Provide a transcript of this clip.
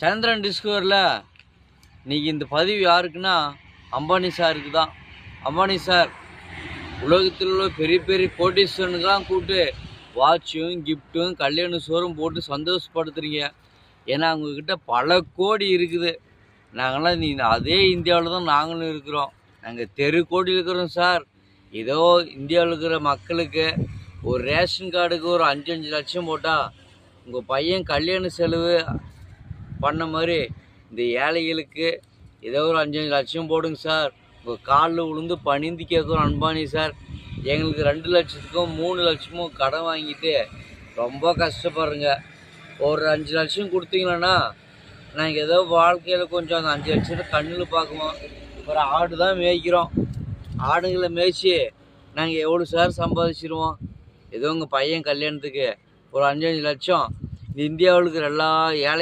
சந்திரன் டிஸ்கவரியில் இன்றைக்கி இந்த பதிவு யாருக்குன்னா அம்பானி சாருக்கு தான். அம்பானி சார் உலகத்தில் உள்ள பெரிய பெரிய கோட்டீஸ்வரனுக்கெல்லாம் கூப்பிட்டு வாட்சும் கிஃப்ட்டும் கல்யாண சோறும் போட்டு சந்தோஷப்படுத்துறீங்க. ஏன்னா அவங்கக்கிட்ட பல கோடி இருக்குது. நாங்களாம் அதே இந்தியாவில் தான் நாங்களும் இருக்கிறோம். நாங்கள் தெரு கோடி இருக்கிறோம் சார். ஏதோ இந்தியாவில் இருக்கிற மக்களுக்கு ஒரு ரேஷன் கார்டுக்கு ஒரு 5 லட்சம் போட்டால் உங்கள் பையன் கல்யாண செலவு பண்ண மாதிரி இந்த ஏழைகளுக்கு ஏதோ ஒரு 5 லட்சம் போடுங்க சார். உங்கள் காலில் விழுந்து பணிந்து கேட்குறோம் அன்பானி சார். எங்களுக்கு 2 லட்சத்துக்கும் 3 லட்சமும் கடன் வாங்கிட்டு ரொம்ப கஷ்டப்படுறேங்க. ஒரு 5 லட்சம் கொடுத்தீங்களன்னா நாங்கள் ஏதோ வாழ்க்கையில் கொஞ்சம் அந்த 5 லட்சத்தை கண்ணில் பார்க்குவோம். ஒரு ஆடு தான் மேய்க்கிறோம். ஆடுங்களை மேய்ச்சி நாங்கள் எவ்வளோ சார் சம்பாதிச்சிருவோம். ஏதோ உங்கள் பையன் கல்யாணத்துக்கு ஒரு 5 லட்சம் இந்த இந்தியாவில் இருக்கிற எல்லா ஏழை